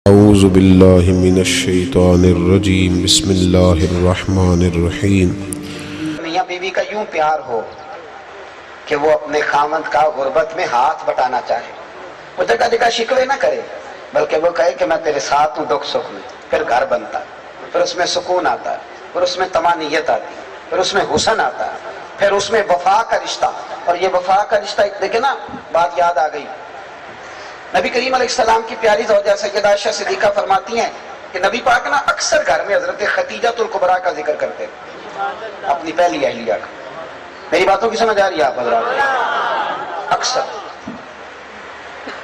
اعوذ باللہ من الشیطان الرجیم بسم اللہ الرحمن الرحیم۔ میاں بیوی کا یوں پیار ہو کہ وہ اپنے خامند کا غربت میں ہاتھ بٹانا چاہے، وہ جگہ جگہ شکوے نہ کرے، بلکہ وہ کہے کہ میں تیرے ساتھ ہوں دکھ سکھ میں۔ پھر گھر بنتا، پھر اس میں سکون آتا ہے، پھر اس میں طمانینت آتی ہے، پھر اس میں حسن آتا ہے، پھر اس میں وفا کا رشتہ۔ اور یہ وفا کا رشتہ دیکھیں نا، بات یاد آ گئی، نبی کریم علیہ السلام کی پیاری زوجہ سیدہ عائشہ صدیقہ فرماتی ہیں کہ نبی پاک نا اکثر گھر میں حضرت خدیجہ الکبریٰ کا ذکر کرتے تھے، اپنی پہلی اہلیہ کا۔ میری باتوں کی سمجھ آ رہی ہے آپ حضرات؟ اکثر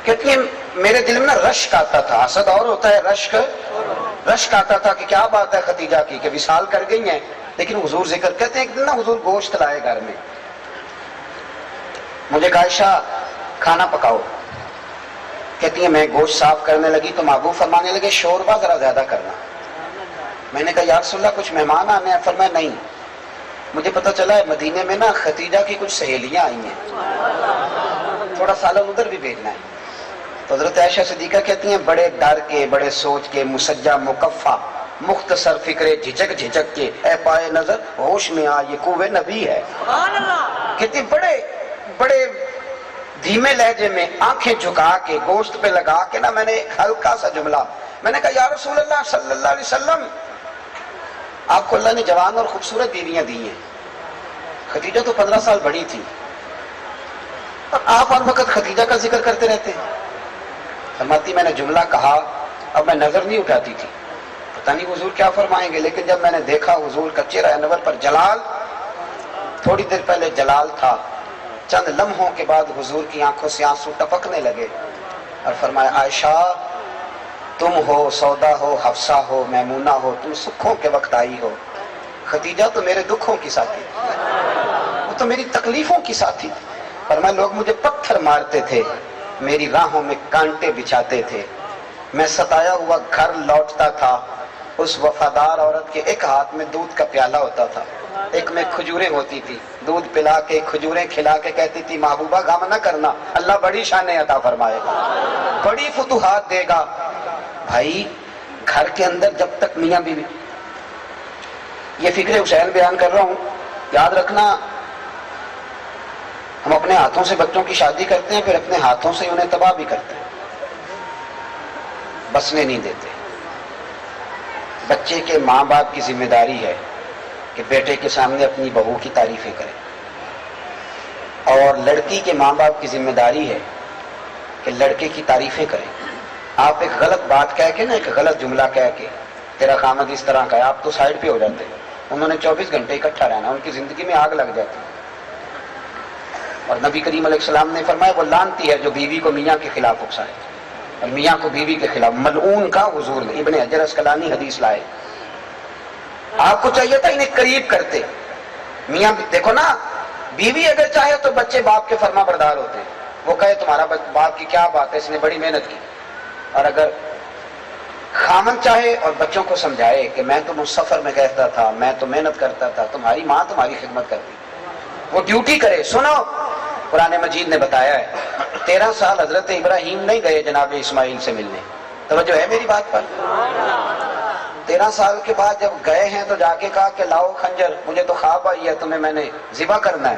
کہتی ہیں میرے دل میں نا رشک آتا تھا، حسد اور ہوتا ہے، رشک آتا تھا کہ کیا بات ہے خدیجہ کی کہ وصال کر گئی ہیں، لیکن حضور ذکر کہتے ہیں ایک دن نا حضور گوشت لائے گھر میں، مجھے کہا عائشہ کھانا پکاؤ۔ کہتی ہیں میں گوشت صاف کرنے لگی تو محبوب فرمانے لگے شوربہ ذرا زیادہ کرنا۔ میں نے کہا یا رسول اللہ کچھ مہمان آنے ہیں؟ فرمایا نہیں، مجھے پتہ چلا ہے مدینے میں نا خدیجہ کی کچھ سہیلیاں آئی ہیں، تھوڑا سالن ادھر بھی بھیجنا ہے۔ تو حضرت عائشہ صدیقہ کہتی ہیں بڑے ڈر کے، بڑے سوچ کے، مسجع مکفہ، مختصر فکرے، جھجک کے، اے پائے نظر ہوش میں آ یہ کوہ نبی ہے۔ کہتی بڑے دھیمے لہجے میں آنکھیں جھکا کے گوشت پہ لگا کے نا میں نے ایک ہلکا سا جملہ، میں نے کہا یا رسول اللہ صلی اللہ علیہ وسلم آپ کو اللہ نے جوان اور خوبصورت بیویاں دی ہیں، خدیجہ تو 15 سال بڑی تھی اور آپ ہر وقت خدیجہ کا ذکر کرتے رہتے ہیں۔ فرماتی میں نے جملہ کہا، اب میں نظر نہیں اٹھاتی تھی، پتہ نہیں حضور کیا فرمائیں گے، لیکن جب میں نے دیکھا حضور کا چہرہ انور پر جلال، تھوڑی دیر پہلے جلال تھا، چند لمحوں کے بعد حضور کی آنکھوں سے آنسو ٹپکنے لگے اور فرمایا عائشہ تم ہو، سودا ہو، حفصہ ہو، میمونہ ہو، تم سکھوں کے وقت آئی ہو، خدیجہ تو میرے دکھوں کی ساتھی تھی، وہ تو میری تکلیفوں کی ساتھی تھی۔ فرمایا لوگ مجھے پتھر مارتے تھے، میری راہوں میں کانٹے بچھاتے تھے، میں ستایا ہوا گھر لوٹتا تھا، اس وفادار عورت کے ایک ہاتھ میں دودھ کا پیالہ ہوتا تھا، ایک میں کھجوریں ہوتی تھی، دودھ پلا کے کھجوریں کھلا کے کہتی تھی محبوبہ غم نہ کرنا، اللہ بڑی شانیں عطا فرمائے گا، بڑی فتوحات دے گا۔ بھائی گھر کے اندر جب تک میاں بیوی، یہ فکر حسین بیان کر رہا ہوں، یاد رکھنا ہم اپنے ہاتھوں سے بچوں کی شادی کرتے ہیں، پھر اپنے ہاتھوں سے انہیں تباہ بھی کرتے ہیں، بسنے نہیں دیتے۔ بچے کے ماں باپ کی ذمہ داری ہے کہ بیٹے کے سامنے اپنی بہو کی تعریفیں کریں، اور لڑکی کے ماں باپ کی ذمہ داری ہے کہ لڑکے کی تعریفیں کریں۔ آپ ایک غلط بات کہہ کے نا، ایک غلط جملہ کہہ کے تیرا خامد اس طرح کا ہے، آپ تو سائیڈ پہ ہو جاتے ہیں، انہوں نے 24 گھنٹے اکٹھا رہنا، ان کی زندگی میں آگ لگ جاتی ہے۔ اور نبی کریم علیہ السلام نے فرمایا وہ لعنتی ہے جو بیوی کو میاں کے خلاف اکسائے اور میاں کو بیوی کے خلاف، ملعون کا حضور نے، ابن حجر اسقلانی حدیث لائے۔ آپ کو چاہیے تھا انہیں قریب کرتے، میاں دیکھو نا، بیوی اگر چاہے تو بچے باپ کے فرما بردار ہوتے ہیں، وہ کہے تمہارا باپ کی کیا بات ہے، اس نے بڑی محنت کی، اور اگر خامن چاہے اور بچوں کو سمجھائے کہ میں تو سفر میں کہتا تھا، میں تو محنت کرتا تھا، تمہاری ماں تمہاری خدمت کرتی، وہ ڈیوٹی کرے۔ سنو قرآن مجید نے بتایا ہے 13 سال حضرت ابراہیم نہیں گئے جناب اسماعیل سے ملنے، توجہ ہے میری بات پر؟ 13 سال کے بعد جب گئے ہیں تو جا کے کہا کہ لاؤ خنجر، مجھے تو خواب آئی ہے تمہیں میں نے ذبح کرنا ہے۔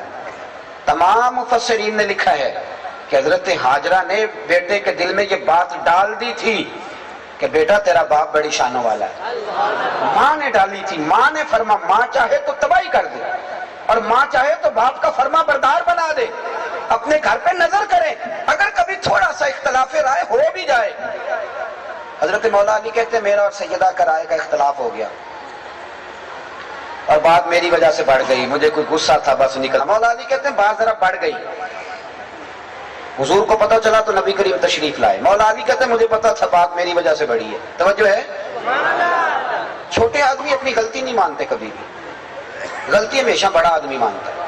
تمام مفسرین نے لکھا ہے کہ حضرت ہاجرہ نے بیٹے کے دل میں یہ بات ڈال دی تھی کہ بیٹا تیرا باپ بڑی شانوں والا ہے، ماں نے ڈالی تھی، ماں نے فرما ماں چاہے تو تباہی کر دے اور ماں چاہے تو باپ کا فرما بردار بنا دے، اپنے گھر پہ نظر کرے، اگر کبھی تھوڑا سا اختلاف رائے ہو بھی جائے۔ حضرت مولا علی کہتے ہیں میرا اور سیدہ کا رائے کا اختلاف ہو گیا اور بات میری وجہ سے بڑھ گئی، مجھے کوئی غصہ تھا بس نکلا، مولا علی کہتے ہیں بات ذرا بڑھ گئی، حضور کو پتہ چلا تو نبی کریم تشریف لائے، مولا علی کہتے ہیں مجھے پتہ تھا بات میری وجہ سے بڑھی ہے، توجہ ہے؟ چھوٹے آدمی اپنی غلطی نہیں مانتے کبھی بھی، غلطی ہمیشہ بڑا آدمی مانتا ہے۔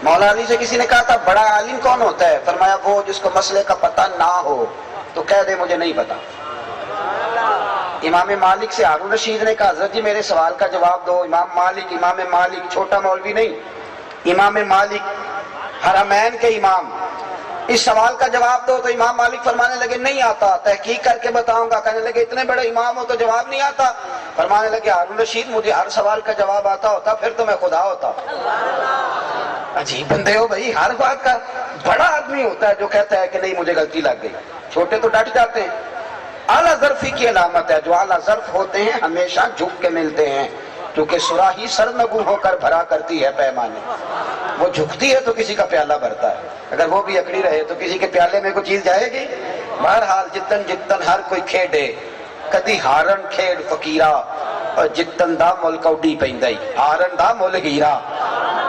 مولا علی سے کسی نے کہا تھا بڑا عالم کون ہوتا ہے؟ فرمایا وہ جس کو مسئلے کا پتہ نہ ہو تو کہہ دے مجھے نہیں پتا۔ امام مالک سے ہارون رشید نے کہا حضرت جی میرے سوال کا جواب دو۔ امام مالک چھوٹا مولوی نہیں، امام مالک حرمین کے امام، اس سوال کا جواب دو تو امام مالک فرمانے لگے نہیں آتا، تحقیق کر کے بتاؤں گا۔ کہنے لگے اتنے بڑے امام ہو تو جواب نہیں آتا؟ فرمانے لگے ہارون رشید مجھے ہر سوال کا جواب آتا ہوتا پھر تو میں خدا ہوتا۔ عجیب بندے ہو بھائی، ہر بات کا بڑا آدمی ہوتا ہے جو کہتا ہے کہ نہیں مجھے غلطی لگ گئی، چھوٹے تو ڈٹ جاتے ہیں۔ اعلیٰ ظرفی کی علامت ہے، جو اعلیٰ ظرف ہوتے ہیں ہمیشہ جھک کے ملتے ہیں، کیونکہ سراہی سرنگو ہو کر بھرا کرتی ہے پیمانے، وہ جھکتی ہے تو کسی کا پیالہ بھرتا ہے، اگر وہ بھی اکڑی رہے تو کسی کے پیالے میں کوئی چیز جائے گی؟ بہرحال جتن جتن ہر کوئی کھیڈے، کدی ہارن کھیڈ فقیرہ اور جتن دا مل کوڈی پیندائی، ہارن دا مل ہیرا،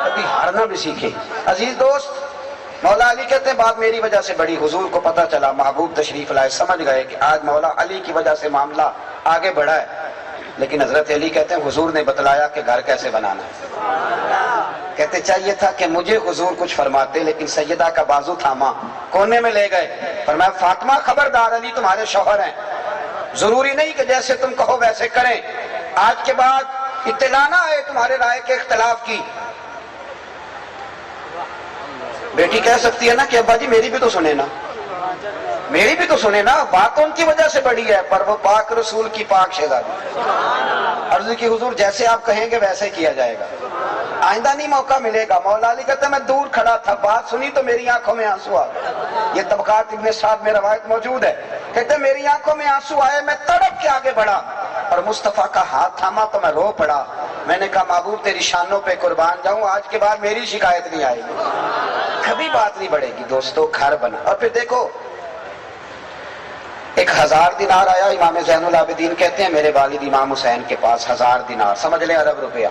کبھی ہارنا بھی سیکھے۔ عزیز دوست، مولا علی کہتے ہیں بات میری وجہ سے بڑی، حضور کو پتہ چلا، محبوب تشریف لائے، سمجھ گئے کہ آج مولا علی کی وجہ سے معاملہ آگے بڑھا ہے، لیکن حضرت علی کہتے ہیں حضور نے بتلایا کہ گھر کیسے بنانا ہے۔ کہتے چاہیے تھا کہ مجھے حضور کچھ فرماتے، لیکن سیدہ کا بازو تھاما، کونے میں لے گئے، فرمایا فاطمہ خبردار، علی تمہارے شوہر ہیں، ضروری نہیں کہ جیسے تم کہو ویسے کریں، آج کے بعد اطلاع نہ آئے تمہارے رائے کے اختلاف کی۔ بیٹی کہہ سکتی ہے نا کہ ابا جی میری بھی تو سنے نا، میری بھی تو سنے نا، بات ان کی وجہ سے بڑی ہے، پر وہ پاک رسول کی پاک شہزادی۔ عرض کی حضور جیسے آپ کہیں گے ویسے کیا جائے گا، آئندہ نہیں موقع ملے گا۔ مولا علی کہتے ہیں میں دور کھڑا تھا، بات سنی تو میری آنکھوں میں آنسو آ گئے، یہ طبقات ابن سعد میں روایت موجود ہے، کہتے ہیں میری آنکھوں میں آنسو آئے، میں تڑپ کے آگے بڑھا اور مصطفیٰ کا ہاتھ تھاما تو میں رو پڑا، میں نے کہا محبوب تیری شانوں پہ قربان جاؤں، آج کے بعد میری شکایت نہیں آئے گی، کبھی بات نہیں بڑھے گی۔ دوستو گھر بنا، اور پھر دیکھو 1000 دینار آیا، امام زین العابدین کہتے ہیں میرے والد امام حسین کے پاس 1000 دینار، سمجھ لیں ارب روپیہ،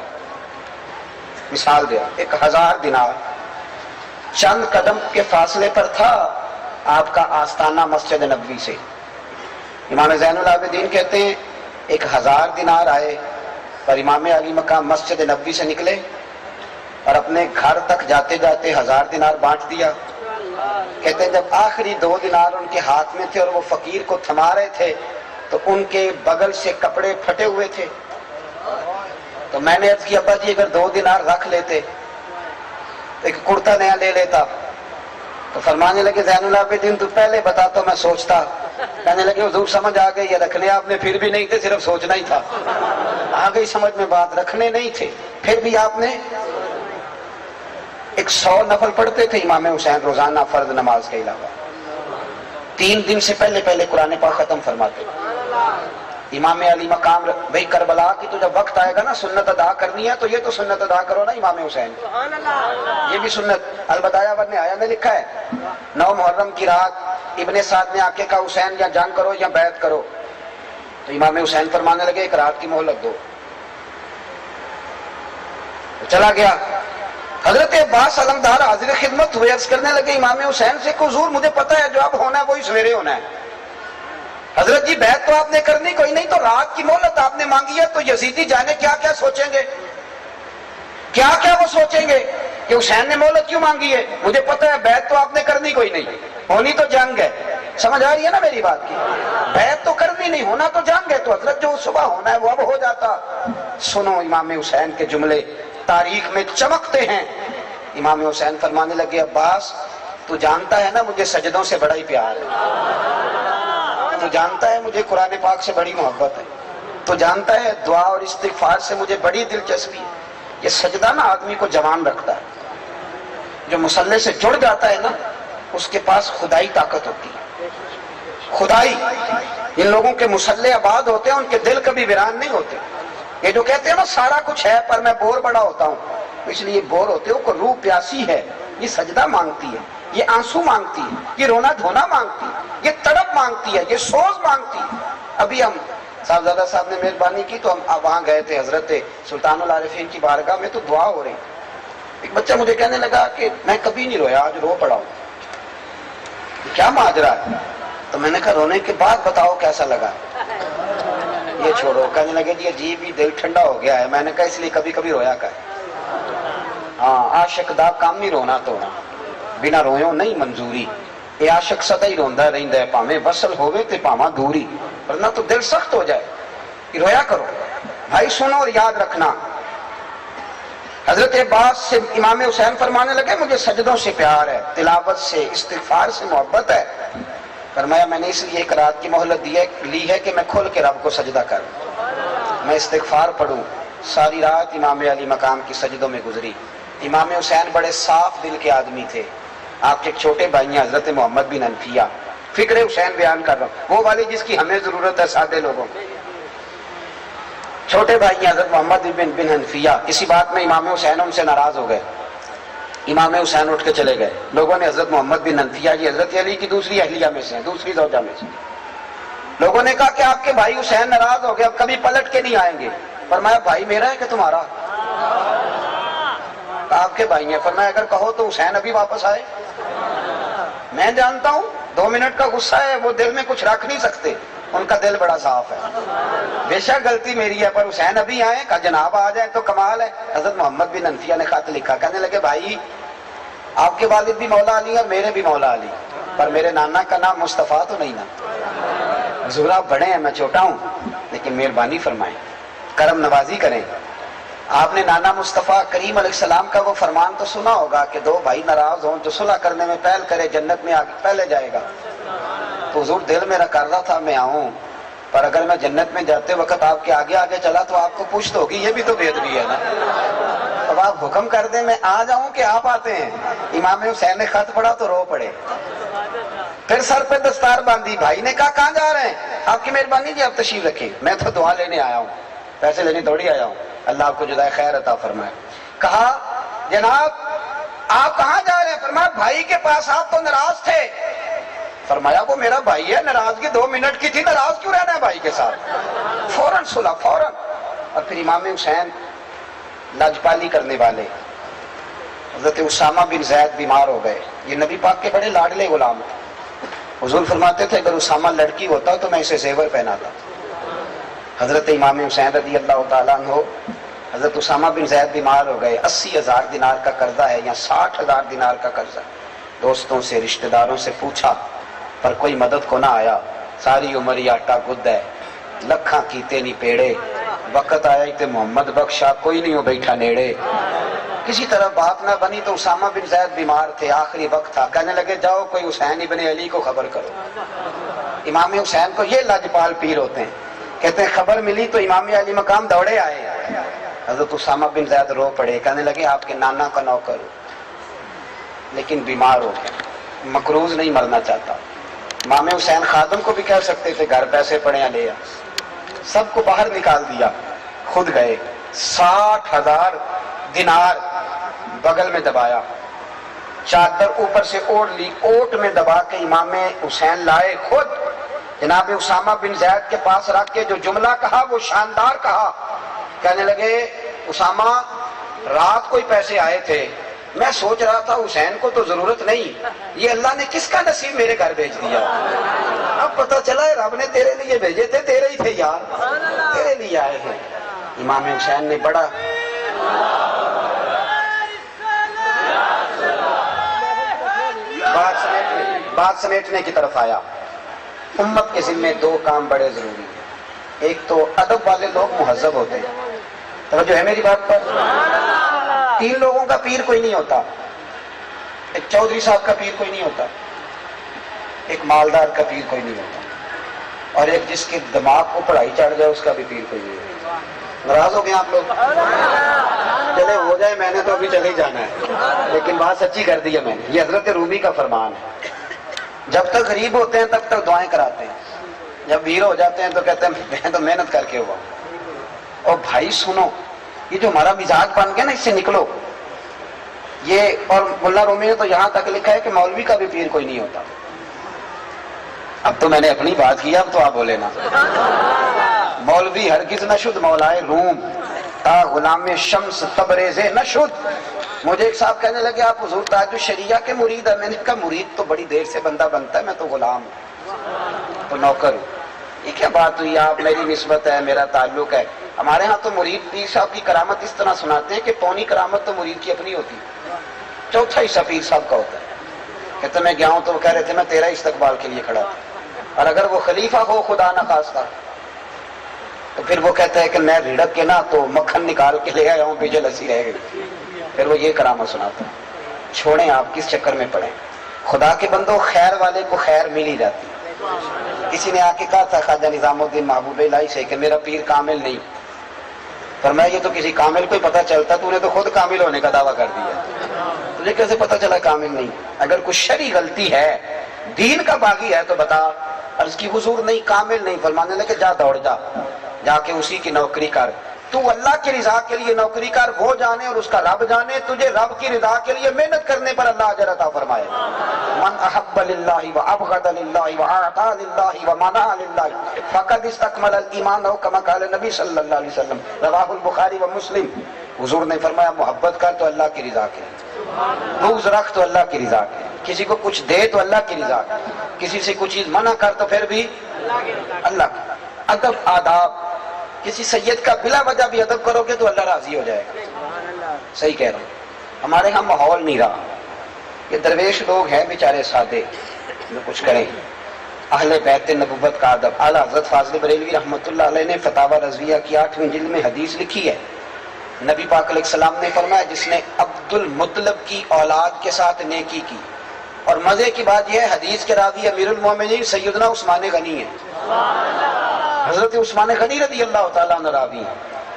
مثال دیا 1000 دینار، چند قدم کے فاصلے پر تھا آپ کا آستانہ مسجد نبوی سے۔ امام زین العابدین کہتے ہیں 1000 دینار آئے اور امام علی مقام مسجد نبوی سے نکلے اور اپنے گھر تک جاتے جاتے 1000 دینار بانٹ دیا۔ کہتے ہیں جب آخری 2 دینار ان کے ہاتھ میں تھے اور وہ فقیر کو تھما رہے تھے تو ان کے بغل سے کپڑے پھٹے ہوئے تھے، تو میں نے عرض کیا ابا جی اگر 2 دینار رکھ لیتے ایک کرتا نیا لے لیتا، تو فرمانے لگے زین العابدین تو پہلے بتا تو میں سوچتا۔ کہنے لگے حضور سمجھ آ گئی، یہ رکھنے آپ نے پھر بھی نہیں تھے، صرف سوچنا ہی تھا، آ گئی سمجھ میں بات، رکھنے نہیں تھے پھر بھی آپ نے 100 نفل پڑھتے تھے امام حسین روزانہ فرض نماز کے علاوہ، 3 دن سے پہلے قرآن پاک ختم فرماتے۔ امام علی مقام بھئی کربلا کی تو جب وقت آئے گا نا سنت ادا کرنی ہے تو یہ تو سنت ادا کرو نا امام حسین، یہ بھی سنت۔ البدایہ ورن آیا نے لکھا ہے 9 محرم کی رات ابن سعد نے آ کے کہا حسین یا جنگ کرو یا بیعت کرو، تو امام حسین فرمانے لگے 1 رات کی مہلت دو، تو چلا گیا۔ حضرت عباس علمدار حاضر خدمت ہوئے، عرض کرنے لگے امام حسین سے کہ حضور مجھے پتا ہے جو اب ہونا ہے وہی سویرے ہونا ہے، حضرت جی بیعت تو آپ نے کرنی کوئی نہیں، تو رات کی مہلت آپ نے مانگی ہے، تو یزیدی جانے کیا کیا سوچیں گے، کیا کیا وہ سوچیں گے کہ حسین نے مہلت کیوں مانگی ہے، مجھے پتا ہے بیعت تو آپ نے کرنی کوئی نہیں، ہونی تو جنگ ہے۔ سمجھ آ رہی ہے نا میری بات کی، بیعت تو کرنی نہیں، ہونا تو جنگ ہے، تو حضرت جو صبح ہونا ہے وہ اب ہو جاتا۔ سنو امام حسین کے جملے تاریخ میں چمکتے ہیں۔ امام حسین فرمانے لگے عباس تو جانتا ہے نا مجھے سجدوں سے بڑا ہی پیار ہے، تو جانتا ہے مجھے قرآن پاک سے بڑی محبت ہے، تو جانتا ہے دعا اور استغفار سے مجھے بڑی دلچسپی ہے، یہ سجدہ نا آدمی کو جوان رکھتا ہے، جو مصلی سے جڑ جاتا ہے نا اس کے پاس خدائی طاقت ہوتی ہے، خدائی۔ ان لوگوں کے مصلی آباد ہوتے ہیں ان کے دل کبھی ویران نہیں ہوتے، یہ جو کہتے ہیں نا سارا کچھ ہے پر میں بور بڑا ہوتا ہوں، اس لیے بور ہوتے ہو کہ روح پیاسی ہے، یہ سجدہ مانگتی ہے، یہ آنسو مانگتی ہے، یہ رونا دھونا مانگتی ہے، یہ تڑپ مانگتی ہے، یہ سوز مانگتی ہے۔ ابھی ہم صاحبزادہ صاحب نے مہربانی کی تو ہم وہاں گئے تھے حضرت سلطان العارفین کی بارگاہ میں، تو دعا ہو رہی، ایک بچہ مجھے کہنے لگا کہ میں کبھی نہیں رویا آج رو پڑا ہوں، کیا ماجرا ہے؟ تو میں نے کہا رونے کے بعد بتاؤ کیسا لگا، یہ چھوڑو۔ کہنے لگے جی عجیب ہی دل ٹھنڈا ہو گیا ہے۔ میں نے کہا اس لیے کبھی کبھی رویا کر، ہاں عاشق دا کام ہی رونا توڑا، بنا رویوں نہیں منظوری، یہ عاشق سدا ہی روندا رہندا ہے، پاویں وصل ہوے تے پاواں دوری، ورنہ تو دل سخت ہو جائے۔ رویا کرو بھائی، سنو اور یاد رکھنا حضرت عباس سے امام حسین فرمانے لگے مجھے سجدوں سے پیار ہے، تلاوت سے، استغفار سے محبت ہے۔ فرمایا میں نے اس لیے ایک رات کی مہلت لی ہے کہ میں کھل کے رب کو سجدہ کروں، میں استغفار پڑھوں۔ ساری رات امام علی مقام کی سجدوں میں گزری۔ امام حسین بڑے صاف دل کے آدمی تھے۔ آپ کے چھوٹے بھائی ہیں حضرت محمد بن حنفیہ، فکر حسین بیان کر رہا ہوں، وہ والی جس کی ہمیں ضرورت ہے سادے لوگوں۔ چھوٹے بھائی ہیں حضرت محمد بن حنفیہ، کسی بات میں امام حسین ان سے ناراض ہو گئے۔ امام حسین اٹھ کے چلے گئے۔ لوگوں نے حضرت محمد بن حنفیہ جی حضرت علی کی دوسری اہلیہ میں سے ہیں، دوسری زوجہ میں سے، لوگوں نے کہا کہ آپ کے بھائی حسین ناراض ہو گئے، اب کبھی پلٹ کے نہیں آئیں گے۔ فرمایا بھائی میرا ہے کہ تمہارا؟ آپ کے بھائی ہیں۔ فرمایا اگر کہو تو حسین ابھی واپس آئے۔ میں جانتا ہوں 2 منٹ کا غصہ ہے، وہ دل میں کچھ رکھ نہیں سکتے، ان کا دل بڑا صاف ہے، بے شک غلطی میری ہے، پر حسین ابھی آئے؟ کہا جناب آ جائیں تو کمال ہے۔ حضرت محمد بن حنفیہ نے خط لکھا، کہنے لگے بھائی آپ کے والد بھی مولا علی اور میرے بھی مولا علی، پر میرے نانا کا نام مصطفیٰ تو نہیں نا۔ حضور آپ بڑے ہیں، میں چھوٹا ہوں، لیکن مہربانی فرمائیں، کرم نوازی کریں۔ آپ نے نانا مصطفیٰ کریم علیہ السلام کا وہ فرمان تو سنا ہوگا کہ 2 بھائی ناراض ہوں، جو صلح کرنے میں پہل کرے جنت میں آگے پہلے جائے گا۔ تو حضور دل میرا کر رہا تھا میں آؤں، پر اگر میں جنت میں جاتے وقت آپ کے آگے آگے چلا تو آپ کو پوچھ ہوگی، یہ بھی تو بے ادبی ہے نا۔ اب آپ حکم کر دیں میں آ جاؤں کہ آپ آتے ہیں؟ امام حسین نے خط پڑھا تو رو پڑے، پھر سر پہ دستار باندھی۔ بھائی نے کہا کہاں جا رہے ہیں؟ آپ کی مہربانی جی آپ تشریف رکھیں، میں تو دعا لینے آیا ہوں، پیسے لینے تھوڑی آیا ہوں، اللہ آپ کو جزائے خیر عطا فرمائے۔ کہا جناب آپ کہاں جا رہے ہیں؟ فرمایا بھائی کے پاس، آپ تو ناراض تھے۔ فرمایا وہ میرا بھائی ہے، ناراضگی 2 منٹ کی تھی، ناراض کیوں رہنا ہے بھائی کے ساتھ؟ فوراً صلح، فوراً۔ اور پھر امام حسین لاجپالی کرنے والے، حضرت اسامہ بن زید بیمار ہو گئے، یہ نبی پاک کے بڑے لاڈلے غلام تھے۔ حضور فرماتے تھے اگر اسامہ لڑکی ہوتا تو میں اسے زیور پہناتا۔ حضرت امام حسین رضی اللہ تعالیٰ عنہ، حضرت اسامہ بن زید بیمار ہو گئے، 80,000 دینار کا قرضہ ہے یا 60,000 دینار کا قرضہ۔ دوستوں سے رشتہ داروں سے پوچھا پر کوئی مدد کو نہ آیا، ساری عمر یہ آٹا گد ہے، لکھاں کیتے نہیں پیڑے، وقت آیا تے محمد بخشا کوئی نہیں ہو بیٹھا نیڑے۔ کسی طرح بات نہ بنی تو اسامہ بن زید بیمار تھے، آخری وقت تھا، کہنے لگے جاؤ کوئی حسین ابن علی کو خبر کرو۔ امام حسین کو یہ لاجپال پیر ہوتے ہیں، کہتے ہیں خبر ملی تو امام علی مقام دوڑے آئے۔ حضرت اسامہ بن زید رو پڑے، کہنے لگے آپ کے نانا کا نوکر ہو لیکن بیمار ہو گیا، مقروض نہیں مرنا چاہتا۔ امام حسین خادم کو بھی کہہ سکتے تھے گھر پیسے پڑے ہیں لے آ، سب کو باہر نکال دیا، خود گئے، 60,000 دینار بغل میں دبایا، چادر اوپر سے اوڑھ لی، اوٹ میں دبا کے امام حسین لائے خود، جناب اسامہ بن زید کے پاس رکھ کے جو جملہ کہا وہ شاندار کہا، کہنے لگے اسامہ رات کوئی پیسے آئے تھے، میں سوچ رہا تھا حسین کو تو ضرورت نہیں، یہ اللہ نے کس کا نصیب میرے گھر بھیج دیا، اب پتہ چلا ہے رب نے تیرے لیے بھیجے تھے، تیرے ہی تھے یار، تیرے لیے آئے ہیں۔ امام حسین نے بڑا بات سمیٹنے کی طرف آیا۔ امت کے ذمہ 2 کام بڑے ضروری ہیں، ایک تو ادب والے لوگ مہذب ہوتے ہیں، توجہ ہے میری بات پر؟ 3 لوگوں کا پیر کوئی نہیں ہوتا، ایک چودھری صاحب کا پیر کوئی نہیں ہوتا، ایک مالدار کا پیر کوئی نہیں ہوتا، اور ایک جس کے دماغ کو پڑھائی چڑھ جائے اس کا بھی پیر کوئی نہیں ہوتا۔ ناراض ہو گئے آپ لوگ؟ چلے ہو جائے، میں نے تو ابھی چلے جانا ہے، لیکن بات سچی کر دی ہے میں نے، یہ حضرت رومی کا فرمان ہے، جب تک غریب ہوتے ہیں تب تک دعائیں کراتے ہیں، جب ویر ہو جاتے ہیں تو کہتے ہیں میں تو محنت کر کے ہوا۔ اور بھائی سنو، یہ جو ہمارا مزاج بن گیا نا اس سے نکلو، یہ اور ملا رومی نے تو یہاں تک لکھا ہے کہ مولوی کا بھی پیر کوئی نہیں ہوتا۔ اب تو میں نے اپنی بات کی، اب تو آپ بولے نا، مولوی ہرگز نہ شد مولائے روم، تا غلام شمس تبریز نہ شد۔ مجھے ایک صاحب کہنے لگے آپ حضور تاج الشریعہ کے مرید ہیں، میں نے کہا مرید تو بڑی دیر سے بندہ بنتا ہے، میں تو غلام ہوں، تو نوکر ہوں۔ یہ کیا بات ہوئی، آپ میری نسبت ہے، میرا تعلق ہے۔ ہمارے ہاں تو مرید پیر صاحب کی کرامت اس طرح سناتے ہیں کہ پونی کرامت تو مرید کی اپنی ہوتی، 4تھا حصہ پیر صاحب کا ہوتا ہے۔ کہتے میں گیا ہوں تو وہ کہہ رہے تھے میں تیرا استقبال کے لیے کھڑا تھا، اور اگر وہ خلیفہ ہو خدا نہ خواستہ تو پھر وہ کہتا ہے کہ میں رڑک کے نا تو مکھن نکال کے لے آیا ہوں، پیچھے لسی رہ گئی. پھر وہ یہ کرامت سناتا ہے. چھوڑیں، آپ کس چکر میں پڑیں. خدا کے بندوں، خیر والے کو خیر مل ہی جاتی. کسی نے آ کے کہا تھا خواجہ نظام الدین محبوب الہی سے کہ میرا پیر کامل نہیں. فرمایا یہ تو کسی کامل کو ہی پتہ چلتا، تو نے تو خود کامل ہونے کا دعویٰ کر دیا. تجھے کیسے پتہ چلا کامل نہیں؟ اگر کوئی شرعی غلطی ہے، دین کا باغی ہے تو بتا. عرض کی حضور نہیں، کامل نہیں. فرمانے لگے جا دوڑ جا کے اسی کی نوکری کر. تو اللہ کی رضا کے لیے نوکری کر، وہ جانے اور اس کا رب جانے. تجھے رب کی رضا کے لیے محنت کرنے پر اللہ اجر عطا فرمائے. من احب للہ وابغض للہ واعطى للہ ومنع للہ فقد استکمل الایمان، او کما قال نبی صلی اللہ علیہ وسلم، رواہ البخاری و مسلم. حضور نے فرمایا محبت کر تو اللہ کی رضا کے لیے، بغض رکھ تو اللہ کی رضا کے لیے، کسی کو کچھ دے تو اللہ کی رضا کے لیے، کسی سے کچھ چیز منع کر تو پھر بھی اللہ کا. ادب، آداب. کسی سید کا بلا وجہ بھی ادب کرو گے تو اللہ راضی ہو جائے گا. صحیح کہہ رہا ہوں. ہمارے ہاں ماحول نہیں رہا. یہ درویش لوگ ہیں بیچارے سادے جو کچھ کریں. اہل بیت نبوت کا ادب. اعلیٰ حضرت فاضل بریلوی رحمۃ اللہ علیہ نے فتاوی رضویہ کی 8ویں جلد میں حدیث لکھی ہے. نبی پاک علیہ السلام نے فرمایا جس نے عبد المطلب کی اولاد کے ساتھ نیکی کی. اور مزے کی بات یہ ہے حدیث کے راوی امیر المومنین سیدنا عثمان غنی ہیں. حضرت عثمان غنی رضی اللہ تعالیٰ عنہ راوی ہیں.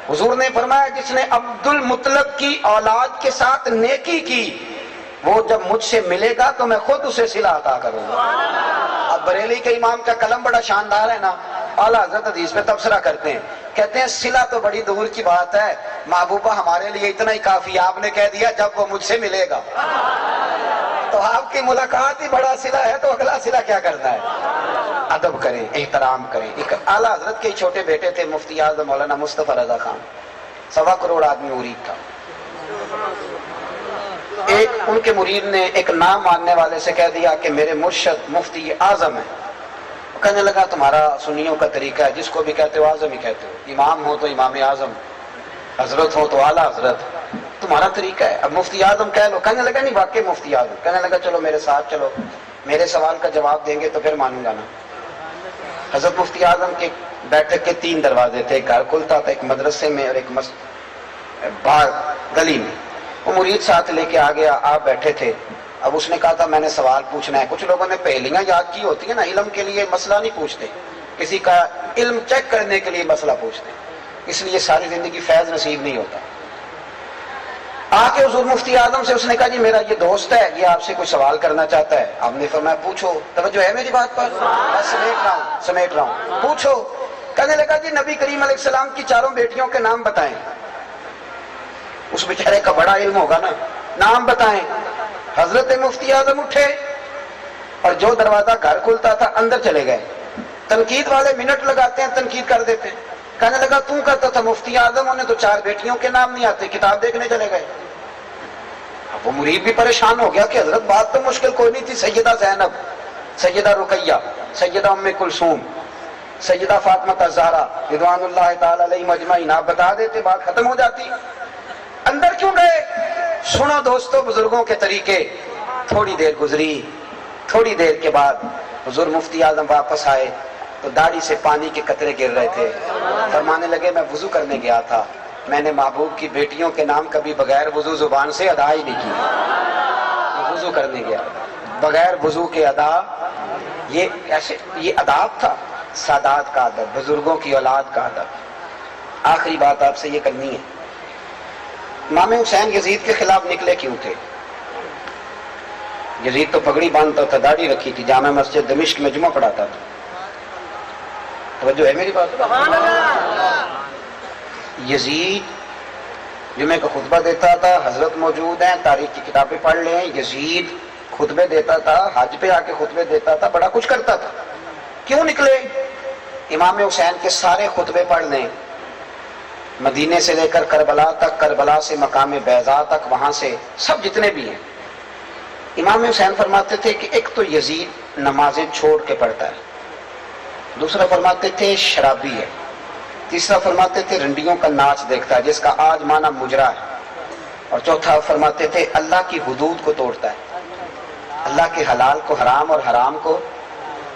حضور نے فرمایا جس نے عبد المطلب کی اولاد کے ساتھ نیکی کی، وہ جب مجھ سے ملے گا تو میں خود اسے صلہ عطا کروں گا. اب بریلی کے امام کا قلم بڑا شاندار ہے نا. اعلیٰ حضرت حدیث پہ تبصرہ کرتے ہیں، کہتے ہیں صلہ تو بڑی دور کی بات ہے، محبوبہ ہمارے لیے اتنا ہی کافی. آپ نے کہہ دیا جب وہ مجھ سے ملے گا. تو آپ کی ملاقات ہی بڑا صلہ ہے، تو اگلا صلہ کیا کرنا ہے؟ ادب کریں، احترام کریں. ایک اعلیٰ حضرت کے چھوٹے بیٹے تھے مفتی اعظم مولانا مصطفیٰ رضا خان. 1.25 کروڑ آدمی مرید تھا. ایک ان کے مرید نے ایک نام ماننے والے سے کہہ دیا کہ میرے مرشد مفتی اعظم ہے. کہنے لگا تمہارا سنیوں کا طریقہ ہے، جس کو بھی کہتے ہو اعظم ہی کہتے ہو، امام ہو تو امام اعظم، حضرت ہو تو اعلیٰ حضرت، تمہارا طریقہ ہے. اب مفتی اعظم کہہ لو. کہنے لگا نہیں واقعی مفتی اعظم. کہنے لگا چلو میرے ساتھ چلو، میرے سوال کا جواب دیں گے تو پھر مانوں گا نا. حضرت مفتی اعظم کے بیٹھک کے 3 دروازے تھے. ایک گھر کھلتا تھا، ایک مدرسے میں اور ایک باہر گلی میں. وہ مرید ساتھ لے کے آ گیا، آپ بیٹھے تھے. اب اس نے کہا تھا میں نے سوال پوچھنا ہے. کچھ لوگوں نے پہلیاں یاد کی ہوتی ہیں نا، علم کے لیے مسئلہ نہیں پوچھتے، کسی کا علم چیک کرنے کے لیے مسئلہ پوچھتے، اس لیے ساری زندگی فیض نصیب نہیں ہوتا. آ کے حضور مفتی اعظم سے اس نے کہا جی میرا یہ دوست ہے، یہ آپ سے کوئی سوال کرنا چاہتا ہے. آپ نے فرمایا پوچھو. توجہ ہے میری بات پر؟ میں سمیٹ رہا ہوں. پوچھو. کہنے لگا جی نبی کریم علیہ السلام کی 4 بیٹیوں کے نام بتائیں. اس بیچارے کا بڑا علم ہوگا نا. نام بتائیں. حضرت مفتی اعظم اٹھے اور جو دروازہ گھر کھلتا تھا اندر چلے گئے. تنقید والے منٹ لگاتے ہیں، تنقید کر دیتے ہیں. کہنے لگا تم کہتا تھا مفتی اعظم، انہیں تو 4 بیٹیوں کے نام نہیں آتے، کتاب دیکھنے چلے گئے. اب وہ مرید بھی پریشان ہو گیا کہ حضرت بات تو مشکل کوئی نہیں تھی. سیدہ زینب، سیدہ رقیہ، سیدہ ام کلثوم، سیدہ فاطمہ الزہرا رضوان اللہ تعالی علیہم اجمعین، آپ بتا دیتے بات ختم ہو جاتی. اندر کیوں گئے؟ سنو دوستو بزرگوں کے طریقے. تھوڑی دیر گزری، تھوڑی دیر کے بعد حضور مفتی اعظم واپس آئے تو داڑھی سے پانی کے قطرے گر رہے تھے. فرمانے لگے میں وضو کرنے گیا تھا، میں نے محبوب کی بیٹیوں کے نام کبھی بغیر وضو زبان سے ادا ہی نہیں کی. وضو کرنے گیا بغیر وضو کے ادا، یہ اداب تھا، سادات کا ادب، بزرگوں کی اولاد کا ادب. آخری بات آپ سے یہ کرنی ہے، امام حسین یزید کے خلاف نکلے کیوں تھے؟ یزید تو پگڑی باندھتا تھا، داڑھی رکھی تھی، جامع مسجد دمشق میں جمعہ پڑھاتا تھا. توجہ ہے میری بات؟ یزید جمعے کا خطبہ دیتا تھا، حضرت موجود ہیں، تاریخ کی کتابیں پڑھ لیں. یزید خطبے دیتا تھا، حج پہ آ کے خطبے دیتا تھا، بڑا کچھ کرتا تھا. کیوں نکلے؟ امام حسین کے سارے خطبے پڑھ لیں، مدینے سے لے کر کربلا تک، کربلا سے مقام بیضاء تک، وہاں سے سب جتنے بھی ہیں. امام حسین فرماتے تھے کہ ایک تو یزید نمازیں چھوڑ کے پڑھتا ہے، دوسرا فرماتے تھے شرابی ہے، تیسرا فرماتے تھے رنڈیوں کا ناچ دیکھتا ہے جس کا آج معنی مجرا ہے، اور چوتھا فرماتے تھے اللہ کی حدود کو توڑتا ہے، اللہ کے حلال کو حرام اور حرام کو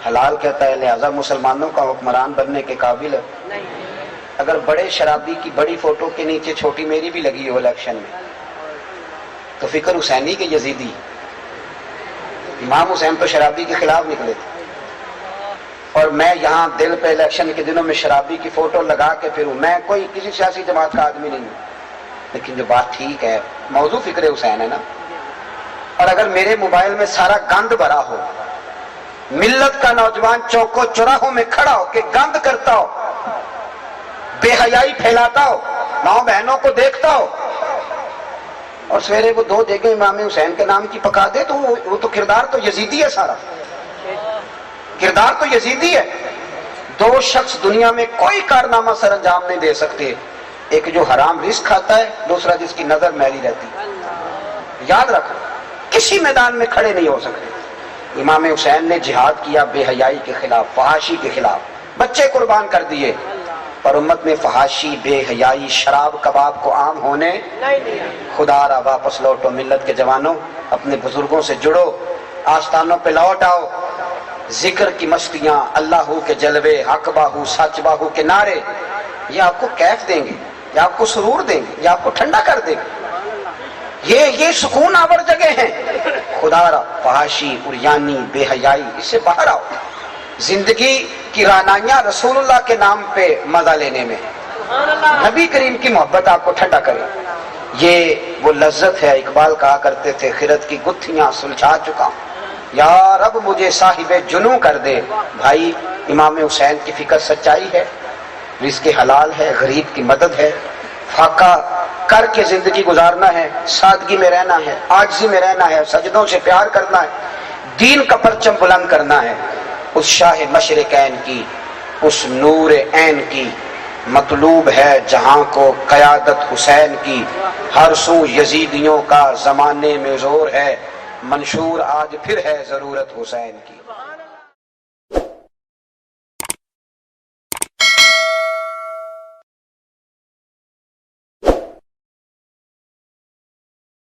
حلال کہتا ہے، لہذا مسلمانوں کا حکمران بننے کے قابل ہے. اگر بڑے شرابی کی بڑی فوٹو کے نیچے چھوٹی میری بھی لگی ہو الیکشن میں تو فکر حسینی کے یزیدی. امام حسین تو شرابی کے خلاف نکلے تھے اور میں یہاں دل پہ الیکشن کے دنوں میں شرابی کی فوٹو لگا کے پھروں. میں کوئی کسی سیاسی جماعت کا آدمی نہیں ہوں, لیکن جو بات ٹھیک ہے موضوع فکر حسین ہے نا. اور اگر میرے موبائل میں سارا گند بھرا ہو, ملت کا نوجوان چوکوں چوراہوں میں کھڑا ہو کے گند کرتا ہو, بے حیائی پھیلاتا ہو, ماؤں بہنوں کو دیکھتا ہو, اور سویرے وہ 2 جگہ امام حسین کے نام کی پکا دے, تو وہ تو کردار تو یزیدی ہے, سارا کردار تو یزیدی ہے. 2 شخص دنیا میں کوئی کارنامہ سر انجام نہیں دے سکتے, ایک جو حرام رزق کھاتا ہے, دوسرا جس کی نظر میلی رہتی ہے. یاد رکھو, کسی میدان میں کھڑے نہیں ہو سکتے. امام حسین نے جہاد کیا بے حیائی کے خلاف, فحاشی کے خلاف, بچے قربان کر دیے, پر امت میں فحاشی, بے حیائی, شراب کباب کو عام ہونے. خدا را واپس لوٹو ملت کے جوانوں, اپنے بزرگوں سے جڑو, آستانوں پہ لوٹ آؤ. ذکر کی مستیاں, اللہ کے جلوے, حق باہو سچ باہو کے نعرے, یہ آپ کو کیف دیں گے, یہ آپ کو سرور دیں گے, یہ آپ کو ٹھنڈا کر دیں گے. یہ سکون آور جگہ ہیں. خدا را فحاشی, عریانی, بے حیائی, اس سے باہر آؤ. زندگی کی رعنائیاں رسول اللہ کے نام پہ مزہ لینے میں, نبی کریم کی محبت آپ کو ٹھنڈا کرے. یہ وہ لذت ہے, اقبال کہا کرتے تھے, خرد کی گتھیاں سلجھا چکا ہوں, یا رب مجھے صاحب جنوں کر دے. بھائی امام حسین کی فکر سچائی ہے, رزق حلال ہے, غریب کی مدد ہے, فاقہ کر کے زندگی گزارنا ہے, سادگی میں رہنا ہے, عاجزی میں رہنا ہے, سجدوں سے پیار کرنا ہے, دین کا پرچم بلند کرنا ہے. اس شاہ مشرقین کی, اس نور عین کی مطلوب ہے جہاں کو قیادت حسین کی. ہر سو یزیدیوں کا زمانے میں زور ہے, منشور آج پھر ہے ضرورت حسین کی.